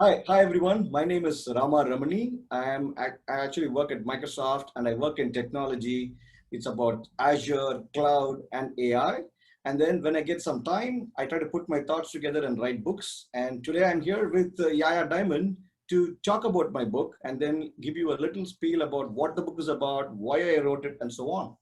Hi everyone. My name is Rama Ramani. I actually work at Microsoft and I work in technology. It's about Azure, cloud, and AI. And then when I get some time, I try to put my thoughts together and write books. And today I'm here with Yaya Diamond to talk about my book and then give you a little spiel about what the book is about, why I wrote it, and so on.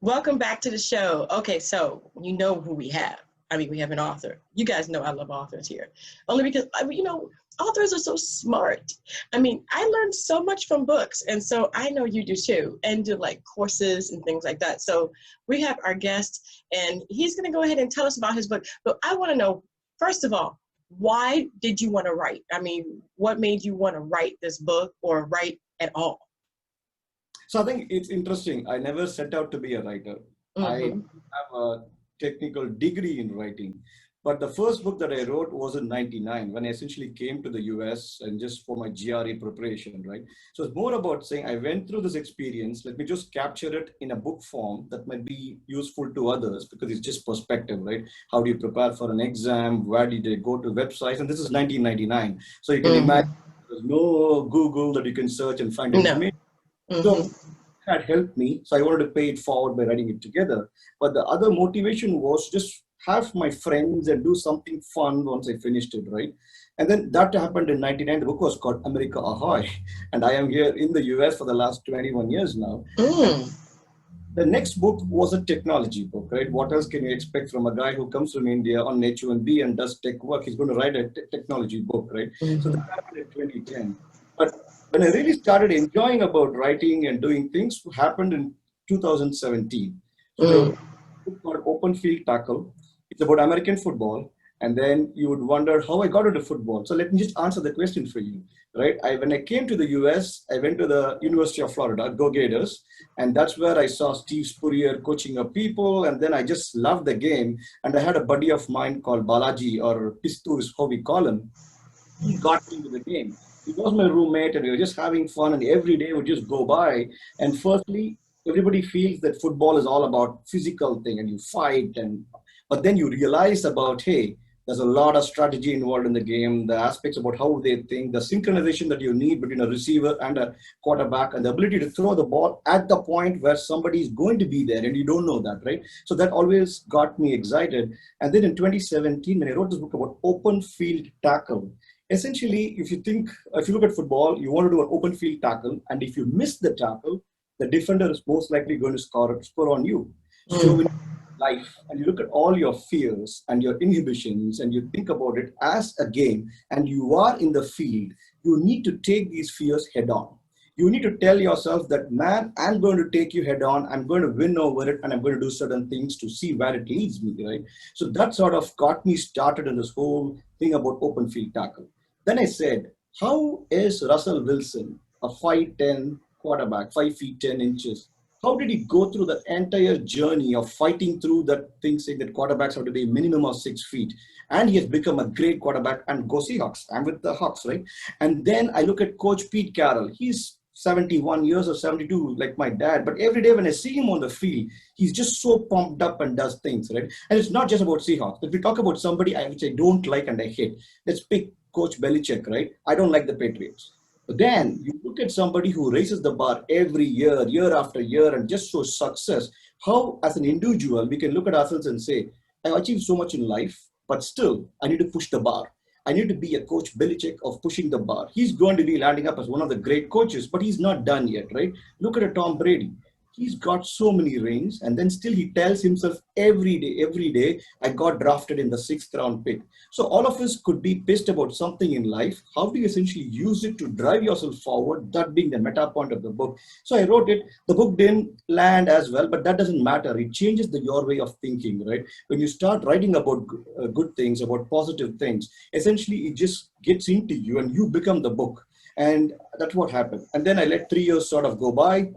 Welcome back to the show. Okay, so you know who we have. We have an author. You guys know I love authors here. Only because, authors are so smart. I learned so much from books, and so I know you do too, and do like courses and things like that. So we have our guest, and he's going to go ahead and tell us about his book. But I want to know, first of all, why did you want to write? What made you want to write this book or write at all? So I think it's interesting. I never set out to be a writer. I have a technical degree in writing. But the first book that I wrote was in 99 when I essentially came to the US and just for my GRE preparation, right? So it's more about saying I went through this experience. Let me just capture it in a book form that might be useful to others because it's just perspective, right? How do you prepare for an exam? Where did they go to websites? And this is 1999. So you can imagine there's no Google that you can search and find No. information. So had helped me. So I wanted to pay it forward by writing it together. But the other motivation was just have my friends and do something fun once I finished it, right? And then that happened in 99. The book was called America Ahoy. And I am here in the US for the last 21 years now. The next book was a technology book, right? What else can you expect from a guy who comes from India on H1B and does tech work? He's going to write a technology book, right? So that happened in 2010. But when I really started enjoying about writing and doing things happened in 2017. So the book called Open Field Tackle. It's about American football. And then you would wonder how I got into football. So let me just answer the question for you, right? When I came to the US, I went to the University of Florida, Go Gators. And that's where I saw Steve Spurrier coaching up people. And then I just loved the game. And I had a buddy of mine called Balaji, or Pistu is how we call him. He got me into the game. He was my roommate and we were just having fun and every day would just go by. And firstly, everybody feels that football is all about physical thing and you fight. But then you realize about, hey, there's a lot of strategy involved in the game, the aspects about how they think, the synchronization that you need between a receiver and a quarterback, and the ability to throw the ball at the point where somebody is going to be there, and you don't know that, right? So that always got me excited. And then in 2017, when I wrote this book about open field tackle, essentially, if you look at football, you want to do an open field tackle, and if you miss the tackle, the defender is most likely going to score on you. So when life and you look at all your fears and your inhibitions and you think about it as a game and you are in the field, you need to take these fears head on. You need to tell yourself that, man, I'm going to take you head on, I'm going to win over it, and I'm going to do certain things to see where it leads me, right? So that sort of got me started in this whole thing about open field tackle. Then I said, how is Russell Wilson, a 5'10" quarterback, 5 feet 10 inches, how did he go through the entire journey of fighting through that thing, saying that quarterbacks have to be minimum of 6 feet? And he has become a great quarterback, and go Seahawks. I'm with the Hawks, right? And then I look at Coach Pete Carroll. He's 71 years or 72, like my dad. But every day when I see him on the field, he's just so pumped up and does things, right? And it's not just about Seahawks. If we talk about somebody which I don't like and I hate, let's pick Coach Belichick, right? I don't like the Patriots. But then you look at somebody who raises the bar every year, year after year, and just shows success. How, as an individual, we can look at ourselves and say, I've achieved so much in life, but still, I need to push the bar. I need to be a Coach Belichick of pushing the bar. He's going to be landing up as one of the great coaches, but he's not done yet, right? Look at a Tom Brady. he's got so many rings, and then still he tells himself every day, I got drafted in the sixth round pick. So all of us could be pissed about something in life. How do you essentially use it to drive yourself forward? That being the meta point of the book. So I wrote it. The book didn't land as well, but that doesn't matter. It changes your way of thinking, right? When you start writing about good things, about positive things, essentially it just gets into you and you become the book. And that's what happened. And then I let 3 years sort of go by.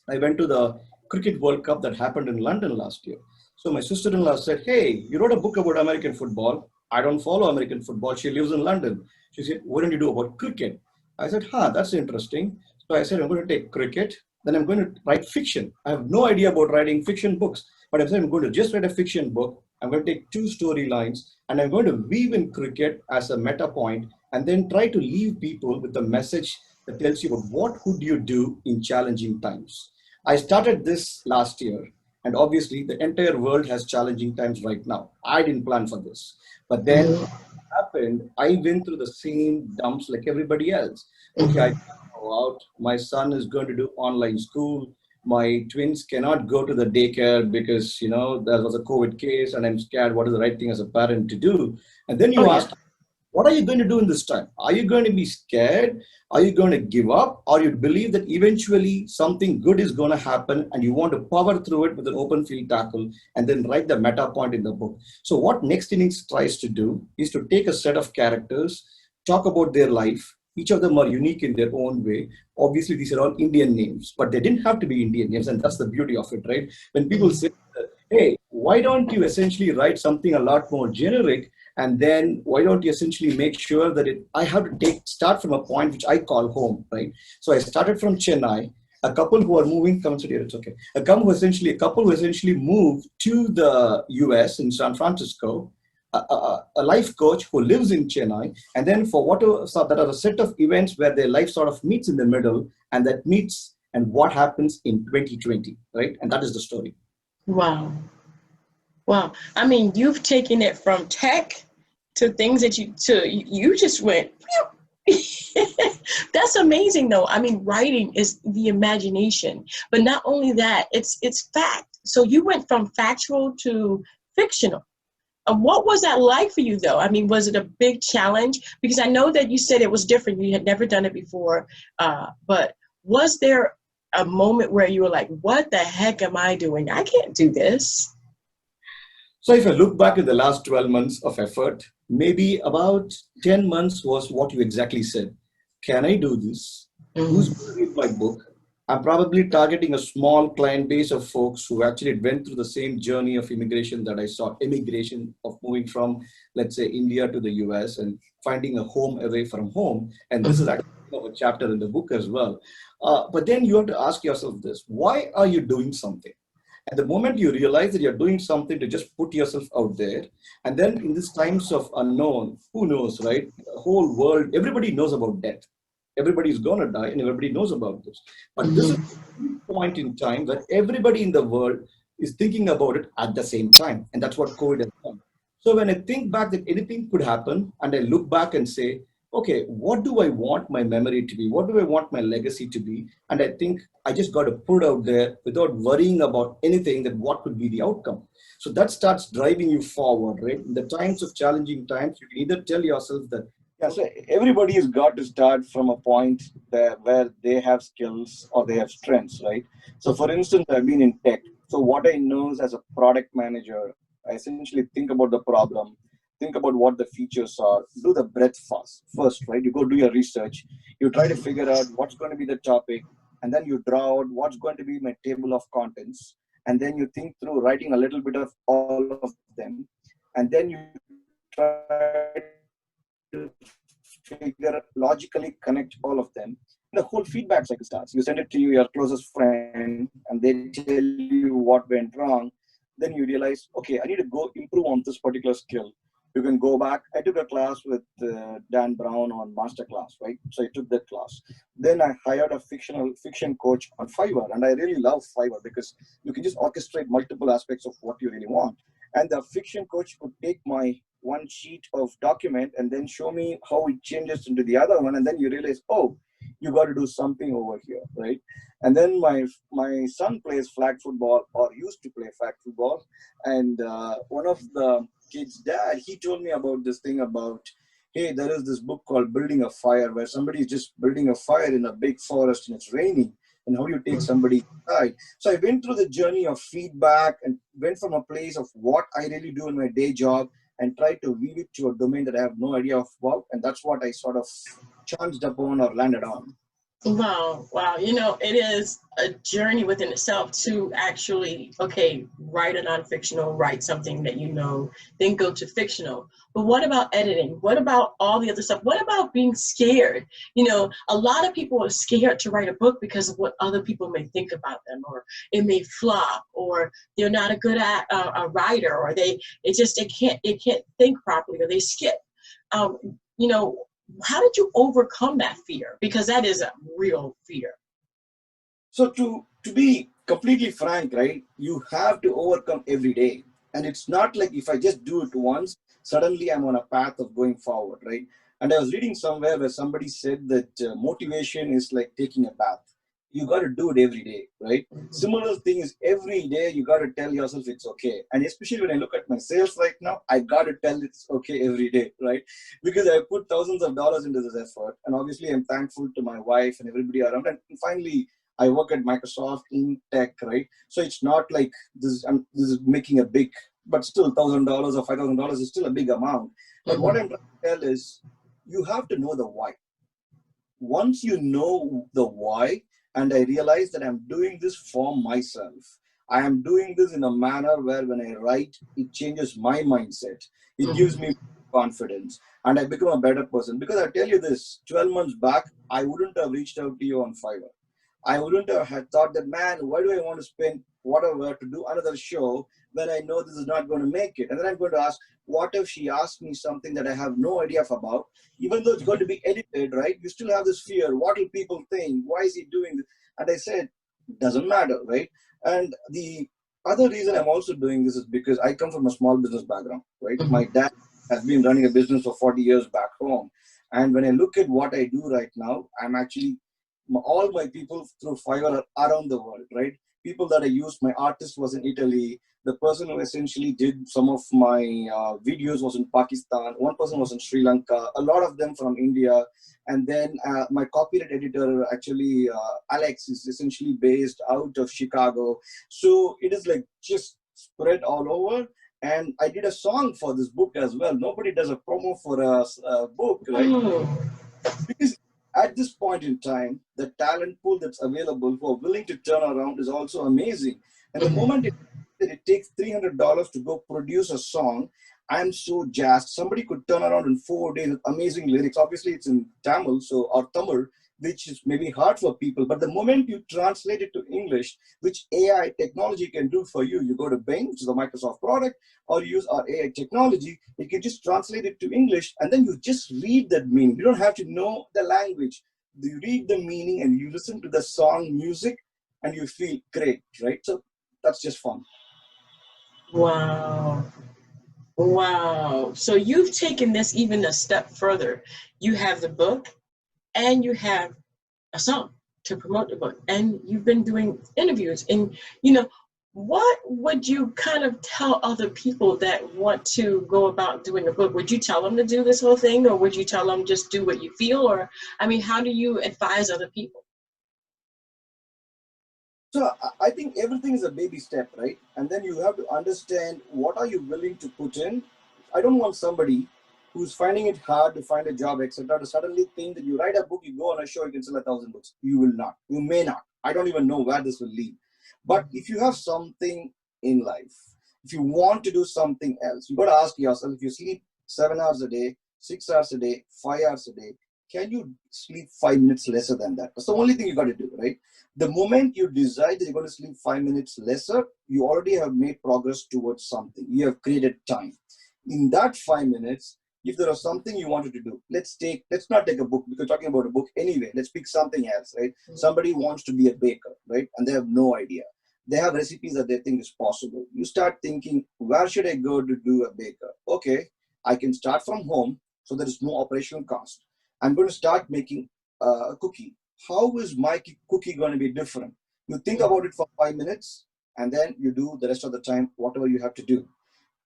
I went to the Cricket World Cup that happened in London last year. So my sister-in-law said, "Hey, you wrote a book about American football. I don't follow American football. She lives in London." She said, "What don't you do about cricket?" I said, that's interesting. So I said, I'm going to take cricket. Then I'm going to write fiction. I have no idea about writing fiction books, but I said, I'm going to just write a fiction book. I'm going to take two storylines and I'm going to weave in cricket as a meta point and then try to leave people with a message that tells you about what would you do in challenging times. I started this last year, and obviously the entire world has challenging times right now. I didn't plan for this. But then Mhm. happened, I went through the same dumps like everybody else. Okay, I Mhm. can't go out. My son is going to do online school. My twins cannot go to the daycare because there was a COVID case, and I'm scared. What is the right thing as a parent to do? And then Oh you yeah. asked, what are you going to do in this time? Are you going to be scared? Are you going to give up? Or you believe that eventually something good is going to happen and you want to power through it with an open field tackle and then write the meta point in the book? So, what Next Innings tries to do is to take a set of characters, talk about their life. Each of them are unique in their own way. Obviously, these are all Indian names, but they didn't have to be Indian names, and that's the beauty of it, right? When people Mhm. say, hey, why don't you essentially write something a lot more generic? And then why don't you essentially make sure that I have to start from a point which I call home, right? So I started from Chennai. A couple who are moving, consider it's okay. A couple who essentially moved to the US in San Francisco, a life coach who lives in Chennai, and then for whatever, so that are a set of events where their life sort of meets in the middle, and that meets and what happens in 2020, right? And that is the story. Wow. Wow. I mean, you've taken it from tech to things that you just went. That's amazing though. I mean, writing is the imagination, but not only that, it's fact. So you went from factual to fictional. What was that like for you though? I mean, was it a big challenge? Because I know that you said it was different. You had never done it before. But was there a moment where you were like, what the heck am I doing? I can't do this. So if I look back at the last 12 months of effort, maybe about 10 months was what you exactly said. Can I do this? Who's going to Mm-hmm. read my book? I'm probably targeting a small client base of folks who actually went through the same journey of immigration that I saw, immigration of moving from, let's say, India to the US and finding a home away from home. And this is Mm-hmm. actually a chapter in the book as well. But then you have to ask yourself this, why are you doing something? And the moment you realize that you're doing something to just put yourself out there, and then in these times of unknown, who knows, right? The whole world, everybody knows about death. Everybody's gonna die, and everybody knows about this. But this is Mm-hmm. the point in time where everybody in the world is thinking about it at the same time, and that's what COVID has done. So when I think back that anything could happen, and I look back and say, okay, what do I want my memory to be? What do I want my legacy to be? And I think I just got to put it out there without worrying about anything that what could be the outcome. So that starts driving you forward, right? In the times of challenging times, you can either tell yourself that, yeah, so everybody has got to start from a point there where they have skills or they have strengths, right? So for instance, I've been in tech. So what I know is as a product manager, I essentially think about the problem, think about what the features are, do the breadth first, right? You go do your research, you try to figure out what's going to be the topic, and then you draw out what's going to be my table of contents, and then you think through writing a little bit of all of them, and then you try to figure logically connect all of them. And the whole feedback cycle starts. You send it to your closest friend, and they tell you what went wrong. Then you realize, okay, I need to go improve on this particular skill. You can go back. I took a class with Dan Brown on Masterclass, right? So I took that class. Then I hired a fiction coach on Fiverr, and I really love Fiverr because you can just orchestrate multiple aspects of what you really want. And the fiction coach could take my one sheet of document and then show me how it changes into the other one, and then you realize, oh, You got to do something over here, right? And then my son plays flag football, or used to play flag football, and one of the kids' dad, he told me about this thing about, hey, there is this book called Building a Fire, where somebody is just building a fire in a big forest and it's raining, and how do you take somebody inside? So I went through the journey of feedback and went from a place of what I really do in my day job and tried to weave it to a domain that I have no idea of about, and that's what I sort of chanced upon or landed on. Wow, wow. You know, it is a journey within itself to actually, okay, write a non-fictional, write something that you know, then go to fictional. But what about editing? What about all the other stuff? What about being scared? You know, a lot of people are scared to write a book because of what other people may think about them, or it may flop, or they're not a good a writer, or they can't think properly, or they skip. You know, how did you overcome that fear? Because that is a real fear. So to be completely frank, right, you have to overcome every day. And it's not like if I just do it once, suddenly I'm on a path of going forward, right? And I was reading somewhere where somebody said that motivation is like taking a bath. You got to do it every day, right? Similar thing is every day you got to tell yourself it's okay. And especially when I look at my sales right now, I got to tell it's okay every day, right? Because I put thousands of dollars into this effort. And obviously I'm thankful to my wife and everybody around. And finally, I work at Microsoft in tech, right? So it's not like this is making a big, but still $1,000 or $5,000 is still a big amount. But what I'm trying to tell is, you have to know the why. Once you know the why, and I realize that I'm doing this for myself, I am doing this in a manner where when I write, it changes my mindset. It gives me confidence, and I become a better person. Because I tell you this, 12 months back, I wouldn't have reached out to you on Fiverr. I wouldn't have had thought that, man, why do I want to spend whatever to do another show when I know this is not going to make it? And then I'm going to ask, what if she asks me something that I have no idea about? Even though it's going to be edited, right? You still have this fear. What will people think? Why is he doing this? And I said, doesn't matter, right? And the other reason I'm also doing this is because I come from a small business background, right? My dad has been running a business for 40 years back home. And when I look at what I do right now, I'm actually all my people through Fiverr are around the world, right? People that I used, my artist was in Italy. The person who essentially did some of my videos was in Pakistan. One person was in Sri Lanka. A lot of them from India. And then my copyright editor, actually, Alex, is essentially based out of Chicago. So it is like just spread all over. And I did a song for this book as well. Nobody does a promo for a book, right? Because at this point in time, the talent pool that's available who are willing to turn around is also amazing. And the moment it takes $300 to go produce a song, I'm so jazzed. Somebody could turn around in 4 days with amazing lyrics. Obviously, it's in Tamil, so or Tamil, which is maybe hard for people. But the moment you translate it to English, which AI technology can do for you, you go to Bing, which is a Microsoft product, or use our AI technology, it can just translate it to English, and then you just read that meaning. You don't have to know the language. You read the meaning and you listen to the song music, and you feel great, right? So that's just fun. Wow. Wow. So you've taken this even a step further. You have the book and you have a song to promote the book. And you've been doing interviews. And, you know, what would you kind of tell other people that want to go about doing a book? Would you tell them to do this whole thing, or would you tell them just do what you feel? Or, I mean, how do you advise other people? So I think everything is a baby step, right? And then you have to understand what are you willing to put in. I don't want somebody who's finding it hard to find a job, etc., to suddenly think that you write a book, you go on a show, you can sell 1,000 books. You will not. You may not. I don't even know where this will lead. But if you have something in life, if you want to do something else, you got to ask yourself: if you sleep 7 hours a day, 6 hours a day, 5 hours a day, can you sleep 5 minutes lesser than that? That's the only thing you got to do, right? The moment you decide that you're going to sleep 5 minutes lesser, you already have made progress towards something. You have created time. In that 5 minutes, if there was something you wanted to do, let's not take a book because we're talking about a book anyway. Let's pick something else, right? Somebody wants to be a baker, right? And they have no idea. They have recipes that they think is possible. You start thinking, where should I go to do a baker? Okay, I can start from home, so there is no operational cost. I'm going to start making a cookie. How is my cookie going to be different? You think about it for 5 minutes, and then you do the rest of the time whatever you have to do.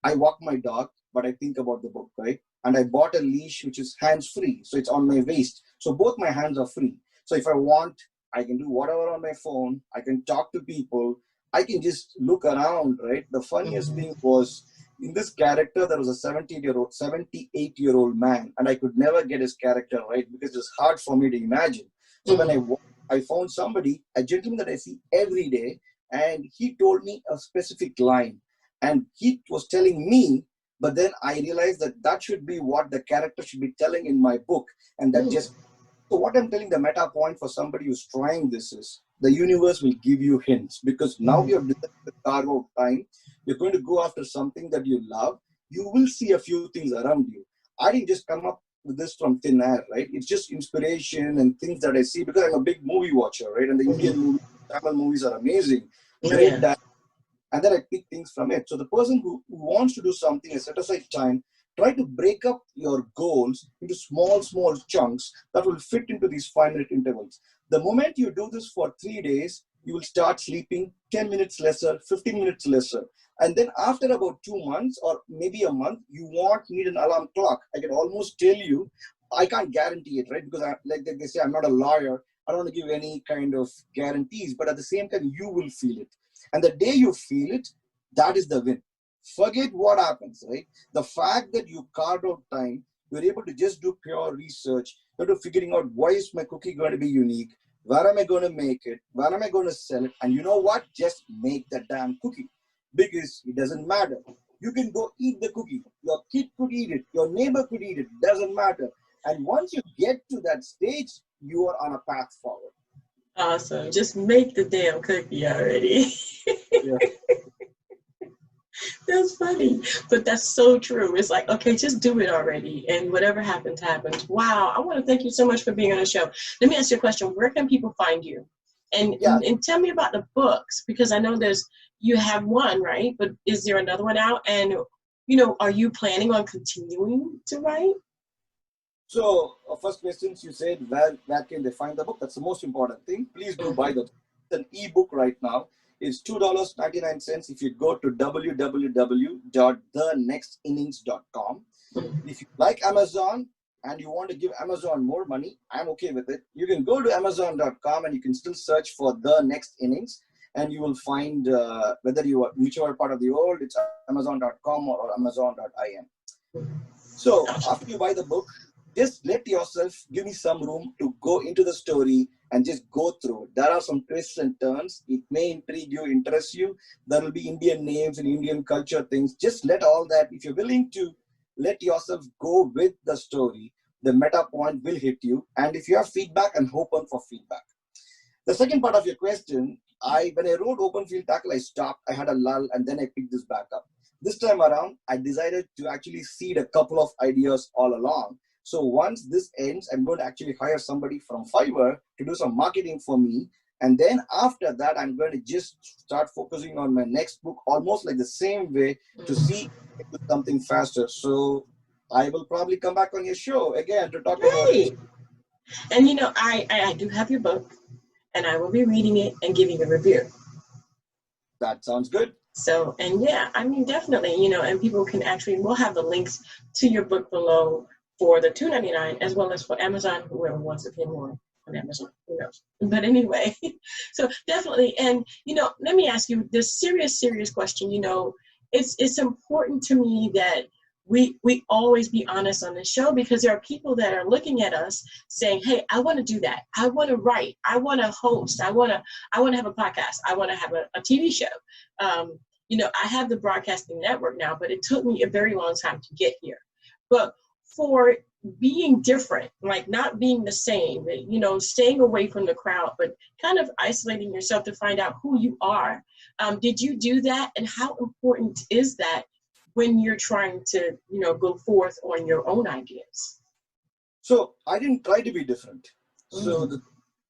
I walk my dog, but I think about the book, right? And I bought a leash which is hands free, so it's on my waist. So both my hands are free. So if I want, I can do whatever on my phone. I can talk to people. I can just look around, right? The funniest thing was in this character, there was a 78-year-old man, and I could never get his character right because it was hard for me to imagine. So when I found somebody, a gentleman that I see every day, and he told me a specific line and he was telling me, but then I realized that that should be what the character should be telling in my book. And that just, so what I'm telling, the meta point for somebody who's trying this is the universe will give you hints, because now you have decided to carve out time. You're going to go after something that you love. You will see a few things around you. I didn't just come up with this from thin air, right? It's just inspiration and things that I see because I'm a big movie watcher, right? And the Indian movies, Tamil movies are amazing. Great, and then I pick things from it. So the person who wants to do something, a set aside time, try to break up your goals into small chunks that will fit into these 5-minute intervals. The moment you do this for 3 days, you will start sleeping 10 minutes lesser, 15 minutes lesser. And then after about 2 months or maybe a month, you won't need an alarm clock. I can almost tell you, I can't guarantee it, right? Because like they say, I'm not a lawyer. I don't want to give any kind of guarantees, but at the same time, you will feel it. And the day you feel it, that is the win. Forget what happens, right? The fact that you carved out time, you're able to just do pure research, you're figuring out why is my cookie going to be unique, where am I going to make it, where am I going to sell it, and you know what? Just make the damn cookie, because it doesn't matter. You can go eat the cookie. Your kid could eat it. Your neighbor could eat it. Doesn't matter. And once you get to that stage, you are on a path forward. Awesome. Just make the damn cookie already. Yeah. That's funny, but that's so true. It's like, okay, just do it already, and whatever happens, happens. Wow, I want to thank you so much for being on the show. Let me ask you a question. Where can people find you? And, Yeah. and tell me about the books, because I know you have one, right? But is there another one out? And, are you planning on continuing to write? So, first questions you said, where can they find the book? That's the most important thing. Please do buy the book. It's an ebook right now. It's $2.99 if you go to www.thenextinnings.com. If you like Amazon and you want to give Amazon more money, I'm okay with it. You can go to amazon.com and you can still search for The Next Innings, and you will find whether you are whichever part of the world, it's amazon.com or amazon.in. So after you buy the book, just let yourself, give me some room to go into the story and just go through it. There are some twists and turns. It may intrigue you, interest you. There will be Indian names and Indian culture things. Just let all that, if you're willing to let yourself go with the story, the meta point will hit you. And if you have feedback, I'm open for feedback. The second part of your question, when I wrote Open Field Tackle, I stopped, I had a lull, and then I picked this back up. This time around, I decided to actually seed a couple of ideas all along. So once this ends, I'm going to actually hire somebody from Fiverr to do some marketing for me. And then after that, I'm going to just start focusing on my next book, almost like the same way, to see something faster. So I will probably come back on your show again to talk about it. Great. And I do have your book, and I will be reading it and giving a review. That sounds good. So, and yeah, I mean, definitely, and people can we'll have the links to your book below for the $2.99 as well as for Amazon, whoever wants to pay more on Amazon, who knows. But anyway, so definitely, and, let me ask you this serious question. It's important to me that we always be honest on the show, because there are people that are looking at us saying, hey, I want to do that. I want to write. I want to host. I want to have a podcast. I want to have a TV show. I have the broadcasting network now, but it took me a very long time to get here. But for being different, like not being the same, staying away from the crowd, but kind of isolating yourself to find out who you are. Did you do that? And how important is that when you're trying to, go forth on your own ideas? So I didn't try to be different. So you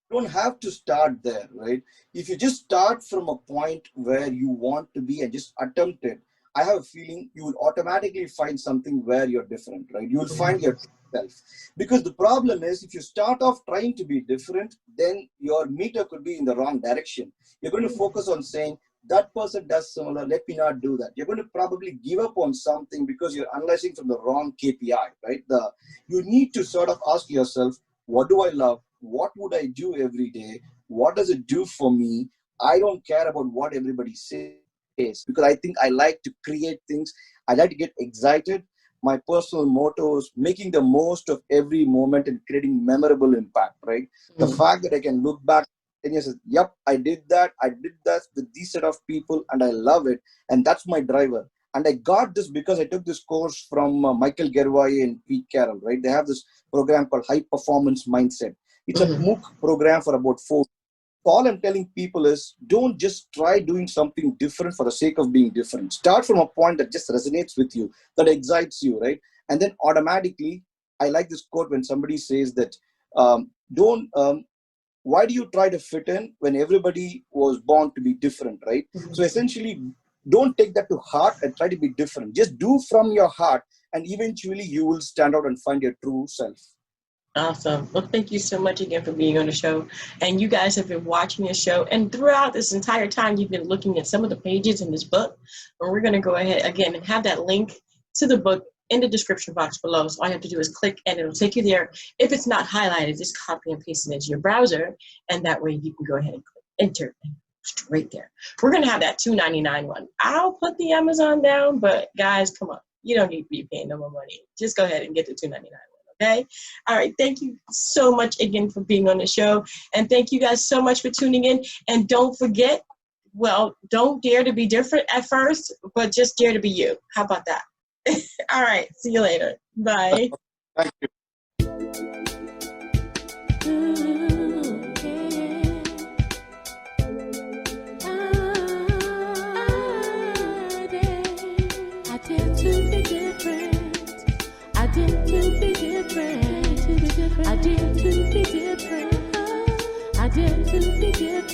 don't have to start there, right? If you just start from a point where you want to be and just attempt it, I have a feeling you will automatically find something where you're different, right? You will find your self. Because the problem is, if you start off trying to be different, then your meter could be in the wrong direction. You're going to focus on saying, that person does similar, let me not do that. You're going to probably give up on something because you're analyzing from the wrong KPI, right? You need to sort of ask yourself, what do I love? What would I do every day? What does it do for me? I don't care about what everybody says, because I think I like to create things. I like to get excited. My personal motto is making the most of every moment and creating memorable impact, right? The fact that I can look back 10 years and say, yep, I did that with these set of people and I love it. And that's my driver. And I got this because I took this course from Michael Gervais and Pete Carroll, right? They have this program called High Performance Mindset. It's a MOOC program for about 4. All I'm telling people is, don't just try doing something different for the sake of being different. Start from a point that just resonates with you, that excites you, right? And then automatically, I like this quote when somebody says that, why do you try to fit in when everybody was born to be different, right? So essentially, don't take that to heart and try to be different. Just do from your heart, and eventually you will stand out and find your true self. Awesome. Well, thank you so much again for being on the show. And you guys have been watching the show. And throughout this entire time, you've been looking at some of the pages in this book. And we're going to go ahead again and have that link to the book in the description box below. So all you have to do is click and it'll take you there. If it's not highlighted, just copy and paste it into your browser. And that way you can go ahead and click enter and straight there. We're going to have that $2.99 one. I'll put the Amazon down, but guys, come on. You don't need to be paying no more money. Just go ahead and get the $2.99 one. Okay. All right. Thank you so much again for being on the show. And thank you guys so much for tuning in. And don't forget, don't dare to be different at first, but just dare to be you. How about that? All right. See you later. Bye. Thank you. I dare to be different.